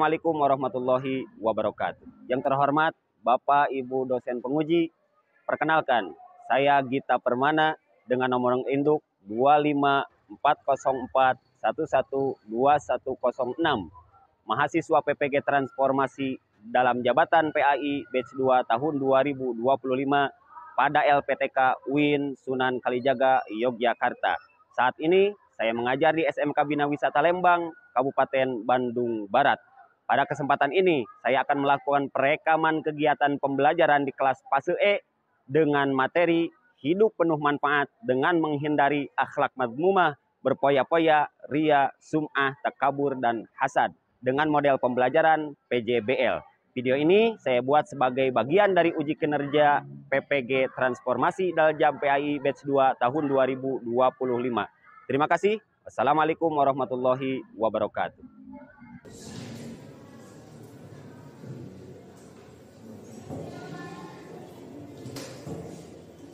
Assalamualaikum warahmatullahi wabarakatuh. Yang terhormat Bapak Ibu dosen penguji, perkenalkan saya Gita Permana dengan nomor induk 25404112106, mahasiswa PPG Transformasi dalam jabatan PAI Batch 2 tahun 2025 pada LPTK UIN Sunan Kalijaga, Yogyakarta. Saat ini saya mengajar di SMK Bina Wisata Lembang, Kabupaten Bandung Barat. Pada kesempatan ini, saya akan melakukan perekaman kegiatan pembelajaran di kelas fase E dengan materi hidup penuh manfaat dengan menghindari akhlak madmumah, berpoya-poya, ria, sum'ah, takabur, dan hasad dengan model pembelajaran PJBL. Video ini saya buat sebagai bagian dari uji kinerja PPG Transformasi dalam PAI Batch 2 tahun 2025. Terima kasih. Wassalamualaikum warahmatullahi wabarakatuh.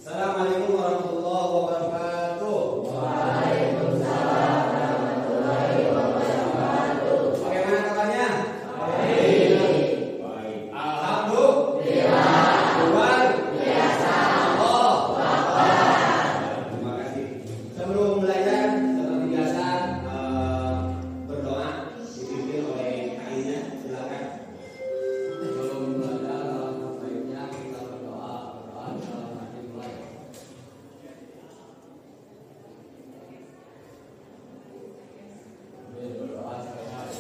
Assalamualaikum warahmatullahi wabarakatuh. Waalaikumsalam warahmatullahi wabarakatuh. Bagaimana kabarnya? Baik. Baik. Alhamdulillah. Luar biasa. Allah Akbar. Terima kasih. Sebelum belajar, seperti biasa berdoa dipimpin oleh kainnya. Silakan. Sebelum belajar, alangkah baiknya kita berdoa dalam hati mulai. Berdoa sekali.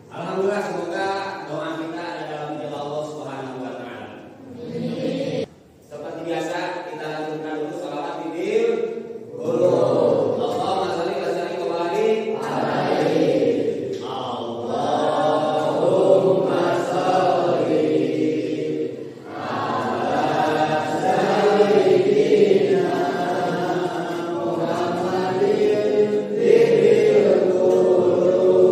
Alhamdulillah, semoga doa kita ada dalam ijabah Allah Subhanahu wa taala. Seperti biasa kita lanjutkan dulu salawat bidil guru. Allahumma shalli wa sallim wa barik alaihi. Allahumma shalli ala sayyidina Muhammadin dzikril qulubi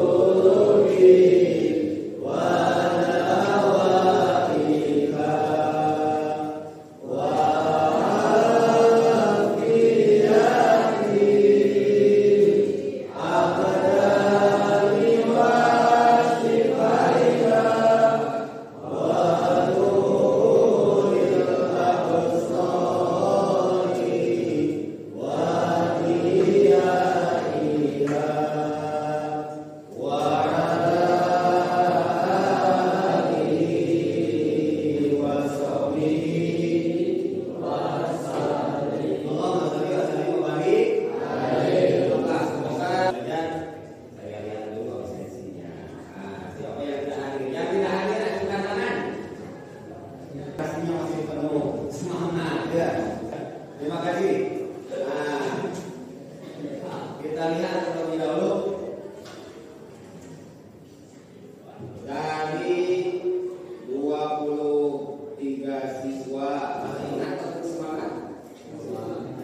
wa dawaiha wa afiyati abdani wa shifaiha wa nuril absari wa diyaiha wa alihi wa sahbihi wa sallim. Allahumma shalli wa sallim wa barik alaihi. Semoga belajar. Saya lihat dulu absensinya. Siapa yang tidak hadir? Yang tidak hadir ajukan tangan. Pastinya masih penuh semangat ya. Terima kasih. Kita lihat terlebih dahulu dari 23 siswa. Masih ingat atau semangat? Semangat.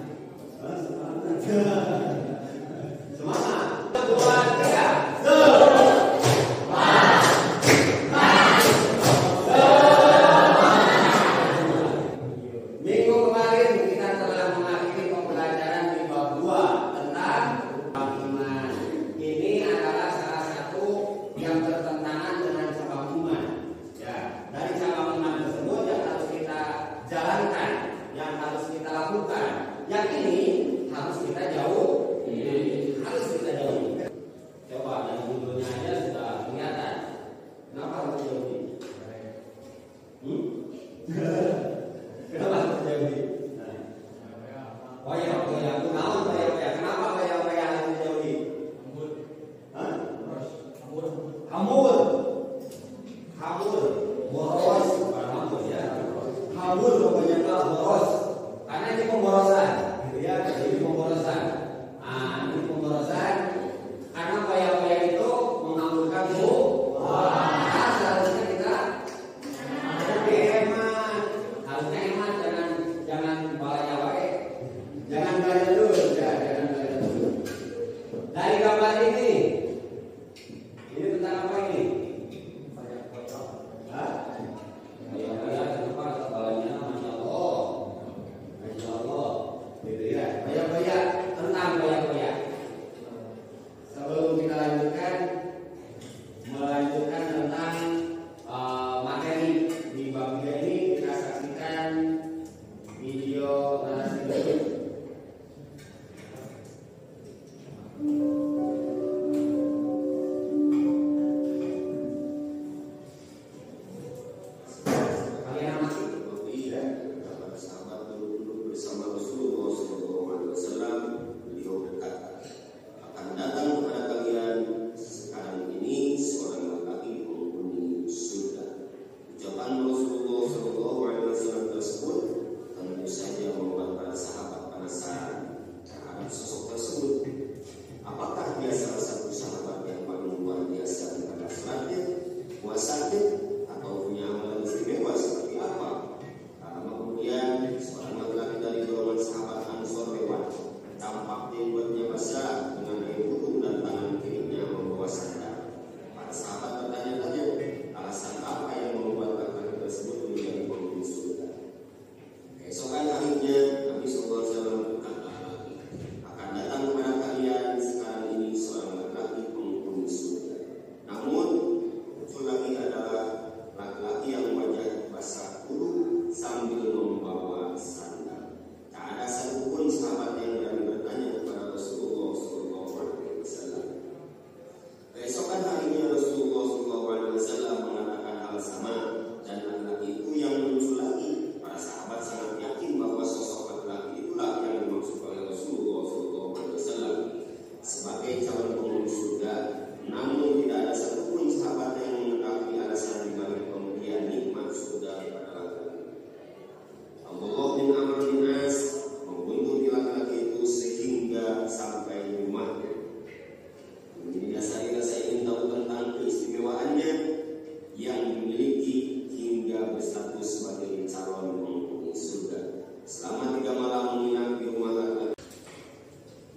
2, 3. Minggu kemarin kita telah mengakhiri pembelajaran di bab 2 tentang iman. Ini adalah salah satu yang bertentangan dengan cabang iman. Ya, dari cabang iman tersebut yang harus kita jalankan, yang harus kita lakukan. Yang ini harus kita jauhi.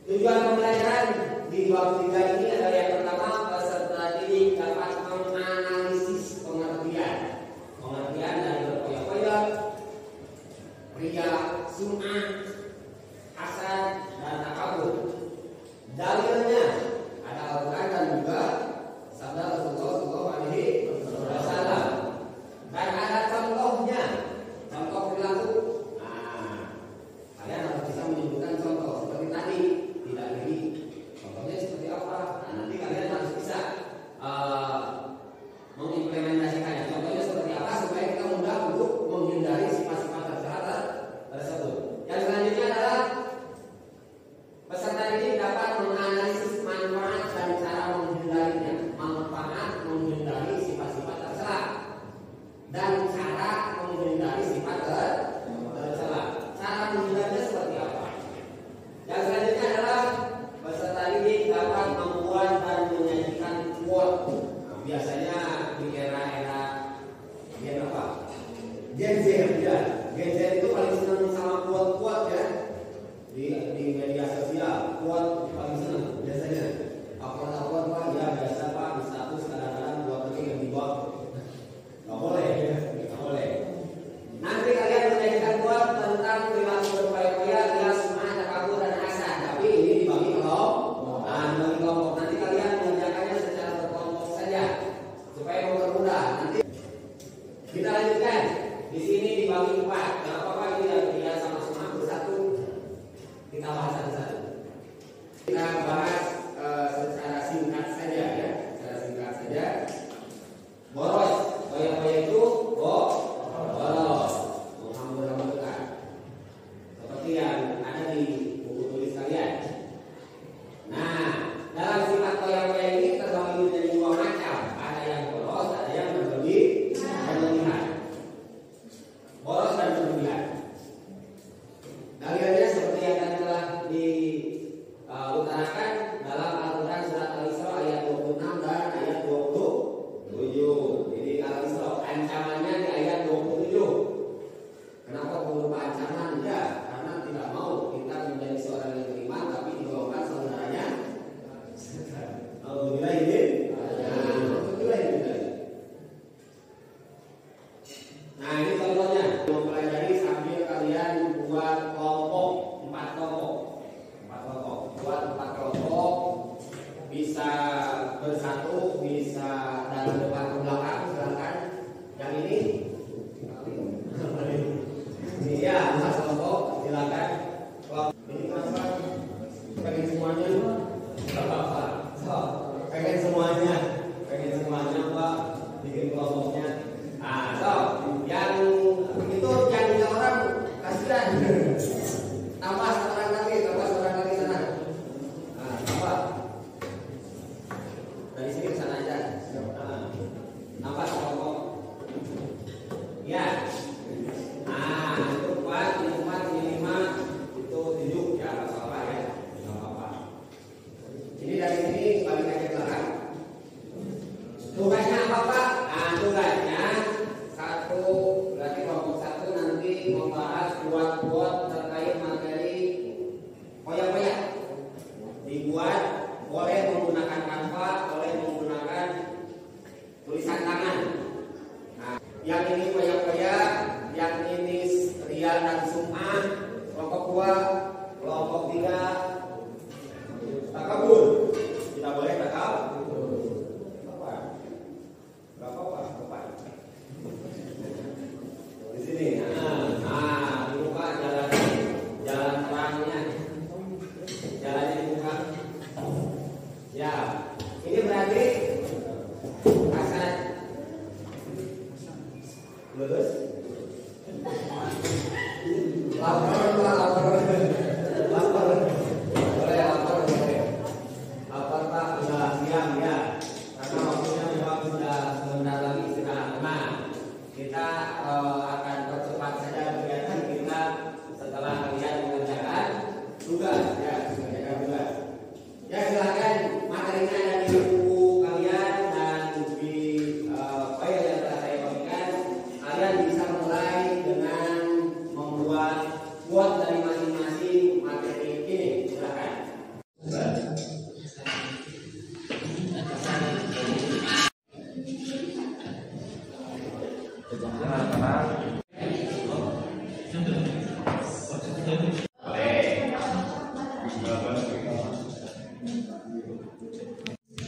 Tujuan pembelajaran di bab 3 ini adalah yang pertama, peserta didik dapat menganalisis pengertian dari berkoyak-koyak, ria, sum'ah, hasad, dan takabur. Dalilnya ada Al-Quran dan juga sabda Rasulullah SAW. Dan ada contohnya, contoh perilaku. Nah, kalian harus bisa menyebutkan contoh seperti tadi, tidak lagi. Contohnya seperti apa? Nah, nanti kalian harus bisa mengimplementasikannya. Contohnya seperti apa supaya kita mudah untuk menghindari sifat-sifat tercela tersebut. Yang selanjutnya adalah peserta didik dapat menganalisis manfaat dan cara menghindarinya. Manfaat menghindari sifat-sifat tercela dan cara menghindari sifat tercela. Cara menghindarinya seperti apa? Yang selanjutnya adalah peserta didik dapat membuat dan menyajikan quote. Nah, biasanya di era-era apa? Gen Z ya. Gen Z itu paling senang sama quote-quote ya. Di media sosial, quote paling senang biasanya. Upload Pak, ya biasa Pak, di status kadang-kadang quote lagi yang dibuat. Nggak boleh ya, nggak boleh. Nanti kalian menyajikan quote tentang perilaku berkoyak-koyak, ria, sum'ah, takabur, dan hasad. Tapi ini dibagi kelompok. Nah, dibagi kelompok. Nanti kalian mengerjakannya secara berkelompok saja supaya mempermudah. Nanti kita lanjutkan. Di sini dibagi 4. Nggak apa-apa ini ya, ria sama sum'ah bersatu. Kita bahas satu-satu. Kita bahas secara singkat saja ya, secara singkat saja. Boros, koyak-koyak itu boros, menghambur-hamburkan. Seperti yang ada di buku tulis kalian. Nah, dalam sifat koyak-koyak ini terbagi menjadi 2 macam. Ada yang boros, ada yang berlebihan. Boros dan berlebihan. Dalilnya seperti yang tadi telah diutarakan dalam Al-Quran surat Al-Isra ayat 26 dan ayat 27. Jadi Al-Isra ancamannya di ayat 27. Kenapa berupa ancaman? Ya, karena tidak mau kita menjadi seorang yang beriman tapi digolongkan saudaranya. Alhamdulillah ini. Alhamdulillah ini. Nah, ini contohnya. Mempelajari sambil kalian buat kelompok 4 kelompok. Buat 4 kelompok, bisa bersatu, bisa dari depan ke belakang, silakan. Yang ini, ini ya, 4 kelompok, silakan. Ini kenapa? Pengen semuanya? Tidak apa-apa. Pengen semuanya Pak, bikin kelompoknya. Nah, yang itu yang 3 orang kasihan. Tambah seorang lagi sana. Nah, tambah. Dari sini ke sana aja. Tambah kelompok. Ya. Nah, itu 4, ini 4, ini 5, itu 7. Ya, nggak apa-apa ya. Nggak apa-apa. Ini dari sini balik aja ke belakang. Tugasnya apa Pak? Nah, tugasnya 1, berarti kelompok 1 nanti membahas buat terkait materi koyak-koyak. Dibuat boleh menggunakan kanva, boleh menggunakan tulisan tangan. Nah, yang ini koyak-koyak, yang ini ria dan sum'ah. Kelompok 2, kelompok 3 takabur. Tidak boleh takabur. Apa? Di sini. Nah, dibuka jalan terangnya. Jalannya dibuka. Ya, ini berarti hasad. Betul.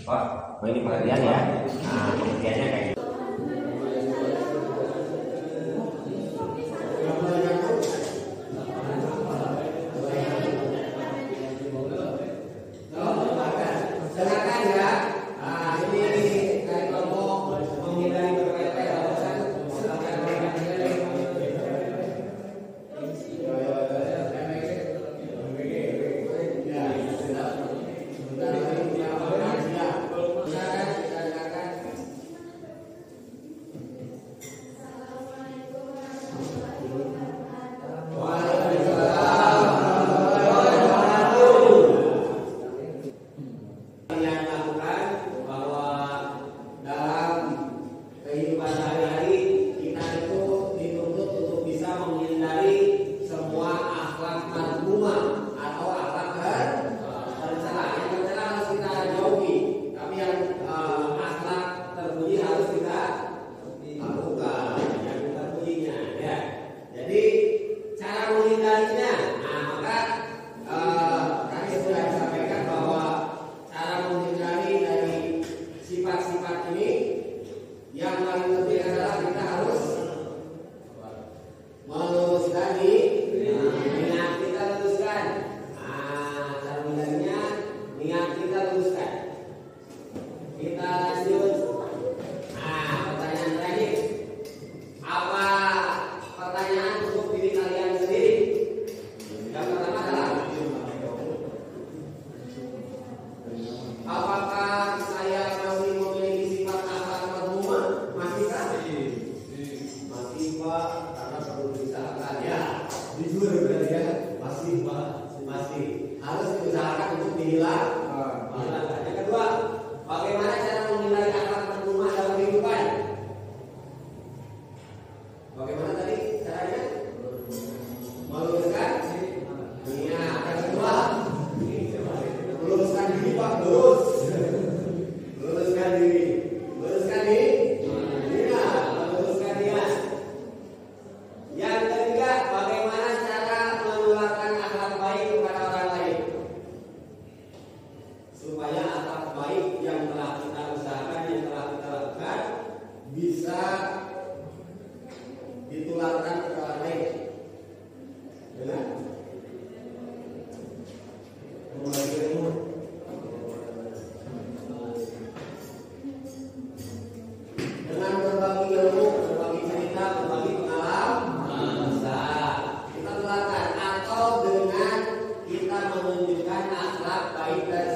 Oh ini pengertian ya. Nah, pengertiannya kayak gitu. Silakan ya. Nah, ini dari kelompok menghindari berpele-pele alasan silakan. Yang lakukan bahwa dalam kehidupan sehari-hari kita itu dituntut untuk bisa menghindari semua akhlak mazmumah atau akhlak tercela. Yang tercela harus kita jauhi, tapi yang akhlak terpuji harus kita lakukan. Yang terpujinya, ya. Jadi cara menghindarinya, nah maka tadi sudah disampaikan bahwa cara menghindari dari sifat-sifat ini yang paling penting adalah kita harus meluruskan niat kita luruskan. Nah, cara menghindarinya niat kita luruskan. Kita lanjut. Nah, pertanyaan terakhir. Apa pertanyaan untuk diri kalian sendiri? Yang pertama adalah apakah saya masih memiliki sifat akhlak mazmumah? Masihkah? Masih Pak, karena perlu diusahakan ya. Jujur berarti ya. Masih Pak, masih. Harus diusahakan untuk dihilangkan. Yang kedua, bagaimana cara menghindari akhlak mazmumah dalam kehidupan? Bagaimana tadi caranya? Meluruskan niat. Yang kedua, meluruskan diri Pak, luruskan diri, meluruskan niat. Yang ketiga, bagaimana cara menularkan akhlak baik kepada orang lain supaya akhlak baik yang telah kita usahakan, yang telah kita lakukan bisa ditularkan kepada orang lain. Dengan berbagi ilmu. Dengan berbagi ilmu, berbagi cerita, berbagi pengalaman, bisa kita tularkan, atau dengan kita menunjukkan akhlak baik dan